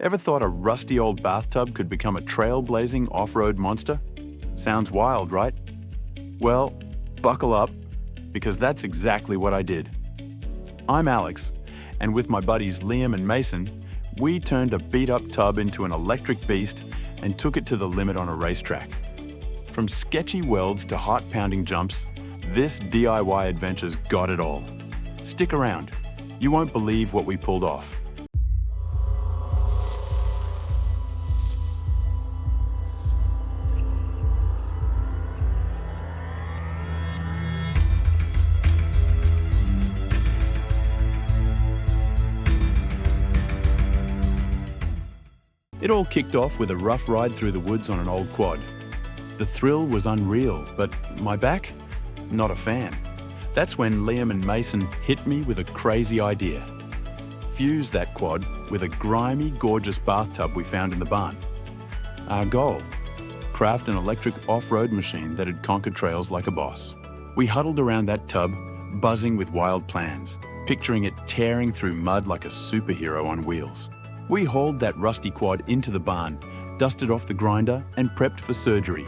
Ever thought a rusty old bathtub could become a trailblazing off-road monster? Sounds wild, right? Well, buckle up, because that's exactly what I did. I'm Alex, and with my buddies Liam and Mason, we turned a beat-up tub into an electric beast and took it to the limit on a racetrack. From sketchy welds to heart-pounding jumps, this DIY adventure's got it all. Stick around. You won't believe what we pulled off. It all kicked off with a rough ride through the woods on an old quad. The thrill was unreal, but my back? Not a fan. That's when Liam and Mason hit me with a crazy idea. Fuse that quad with a grimy, gorgeous bathtub we found in the barn. Our goal? Craft an electric off-road machine that'd conquer trails like a boss. We huddled around that tub, buzzing with wild plans, picturing it tearing through mud like a superhero on wheels. We hauled that rusty quad into the barn, dusted off the grinder, and prepped for surgery.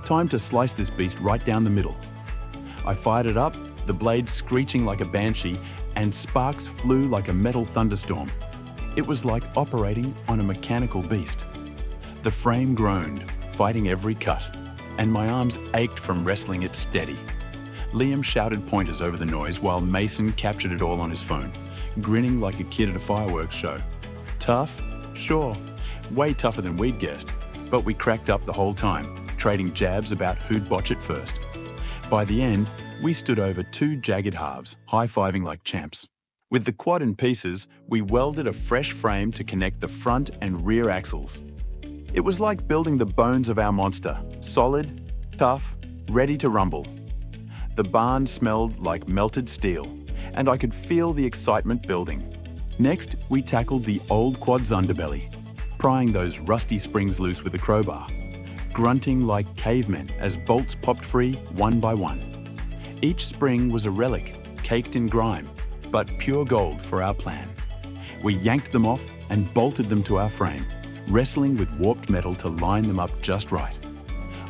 Time to slice this beast right down the middle. I fired it up, the blade screeching like a banshee, and sparks flew like a metal thunderstorm. It was like operating on a mechanical beast. The frame groaned, fighting every cut, and my arms ached from wrestling it steady. Liam shouted pointers over the noise while Mason captured it all on his phone, grinning like a kid at a fireworks show. Tough? Sure. Way tougher than we'd guessed, but we cracked up the whole time, trading jabs about who'd botch it first. By the end, we stood over two jagged halves, high-fiving like champs. With the quad in pieces, we welded a fresh frame to connect the front and rear axles. It was like building the bones of our monster, solid, tough, ready to rumble. The barn smelled like melted steel, and I could feel the excitement building. Next, we tackled the old quad's underbelly, prying those rusty springs loose with a crowbar, grunting like cavemen as bolts popped free one by one. Each spring was a relic, caked in grime, but pure gold for our plan. We yanked them off and bolted them to our frame, wrestling with warped metal to line them up just right.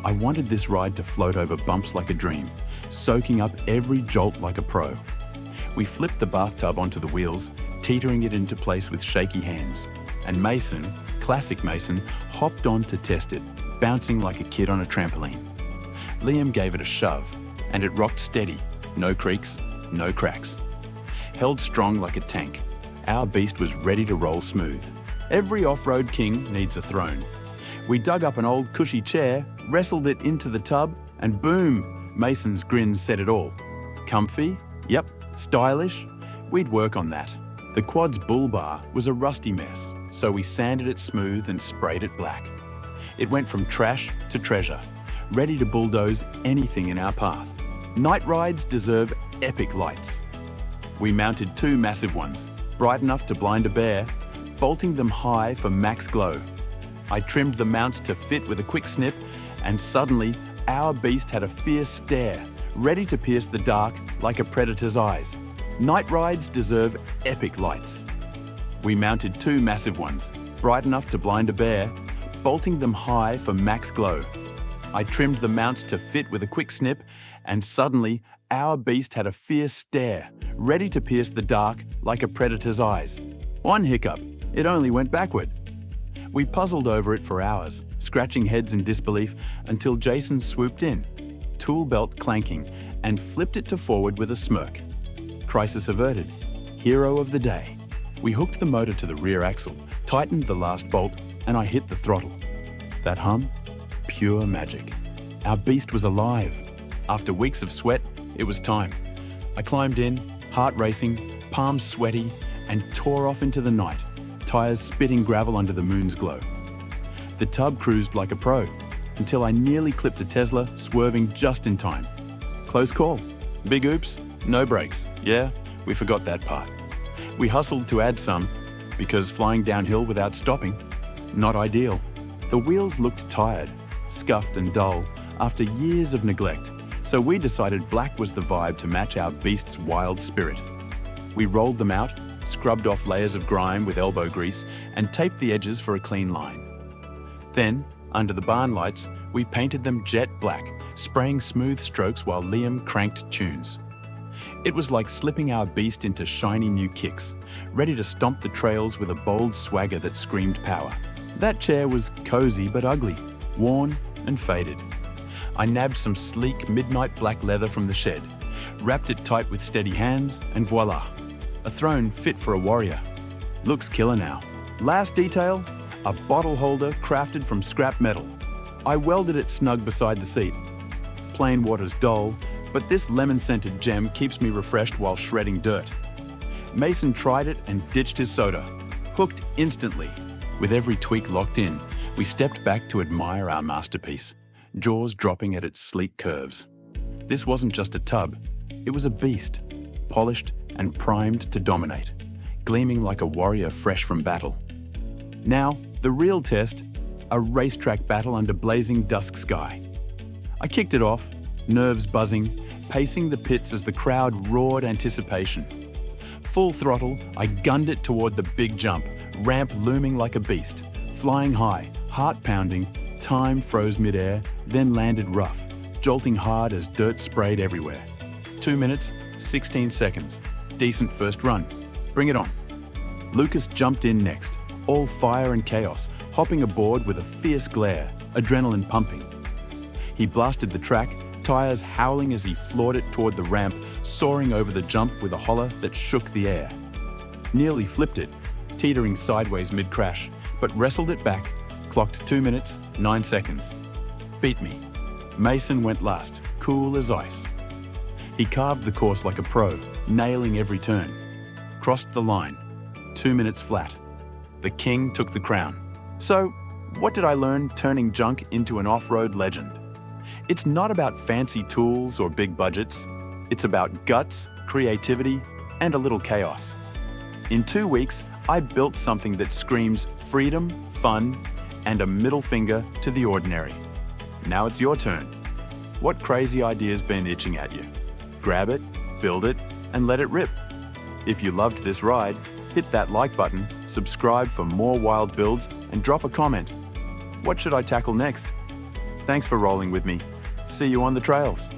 I wanted this ride to float over bumps like a dream, soaking up every jolt like a pro. We flipped the bathtub onto the wheels, teetering it into place with shaky hands. And Mason, classic Mason, hopped on to test it, bouncing like a kid on a trampoline. Liam gave it a shove, and it rocked steady, no creaks, no cracks. Held strong like a tank, our beast was ready to roll smooth. Every off-road king needs a throne. We dug up an old cushy chair, wrestled it into the tub, and boom, Mason's grin said it all. Comfy? Yep. Stylish? We'd work on that. The quad's bull bar was a rusty mess, so we sanded it smooth and sprayed it black. It went from trash to treasure, ready to bulldoze anything in our path. Night rides deserve epic lights. We mounted two massive ones, bright enough to blind a bear, bolting them high for max glow. I trimmed the mounts to fit with a quick snip, and suddenly our beast had a fierce stare, ready to pierce the dark like a predator's eyes. Night rides deserve epic lights. We mounted two massive ones, bright enough to blind a bear, bolting them high for max glow. I trimmed the mounts to fit with a quick snip, and suddenly our beast had a fierce stare, ready to pierce the dark like a predator's eyes. One hiccup, it only went backward. We puzzled over it for hours, scratching heads in disbelief until Jason swooped in, tool belt clanking, and flipped it to forward with a smirk. Crisis averted. Hero of the day. We hooked the motor to the rear axle, tightened the last bolt, and I hit the throttle. That hum? Pure magic. Our beast was alive. After weeks of sweat, it was time. I climbed in, heart racing, palms sweaty, and tore off into the night, tires spitting gravel under the moon's glow. The tub cruised like a pro, until I nearly clipped a Tesla, swerving just in time. Close call. Big oops, no brakes. Yeah, we forgot that part. We hustled to add some, because flying downhill without stopping, not ideal. The wheels looked tired, scuffed and dull after years of neglect, so we decided black was the vibe to match our beast's wild spirit. We rolled them out, scrubbed off layers of grime with elbow grease, and taped the edges for a clean line. Then, under the barn lights, we painted them jet black, spraying smooth strokes while Liam cranked tunes. It was like slipping our beast into shiny new kicks, ready to stomp the trails with a bold swagger that screamed power. That chair was cozy but ugly, worn and faded. I nabbed some sleek midnight black leather from the shed, wrapped it tight with steady hands, and voila, a throne fit for a warrior. Looks killer now. Last detail, a bottle holder crafted from scrap metal. I welded it snug beside the seat. Plain water's dull, but this lemon-scented gem keeps me refreshed while shredding dirt. Mason tried it and ditched his soda. Hooked instantly. With every tweak locked in, we stepped back to admire our masterpiece, jaws dropping at its sleek curves. This wasn't just a tub, it was a beast, polished and primed to dominate, gleaming like a warrior fresh from battle. Now, the real test, a racetrack battle under blazing dusk sky. I kicked it off, nerves buzzing, pacing the pits as the crowd roared anticipation. Full throttle, I gunned it toward the big jump, ramp looming like a beast, flying high, heart pounding, time froze midair, then landed rough, jolting hard as dirt sprayed everywhere. 2 minutes, 16 seconds. Decent first run. Bring it on. Lucas jumped in next, all fire and chaos, hopping aboard with a fierce glare, adrenaline pumping. He blasted the track, tires howling as he floored it toward the ramp, soaring over the jump with a holler that shook the air. Nearly flipped it, teetering sideways mid-crash, but wrestled it back, clocked 2 minutes, 9 seconds. Beat me. Mason went last, cool as ice. He carved the course like a pro, nailing every turn. Crossed the line, 2 minutes flat. The king took the crown. So, what did I learn turning junk into an off-road legend? It's not about fancy tools or big budgets. It's about guts, creativity, and a little chaos. In 2 weeks, I built something that screams freedom, fun, and a middle finger to the ordinary. Now it's your turn. What crazy idea's been itching at you? Grab it, build it, and let it rip. If you loved this ride, hit that like button, subscribe for more wild builds, and drop a comment. What should I tackle next? Thanks for rolling with me. See you on the trails.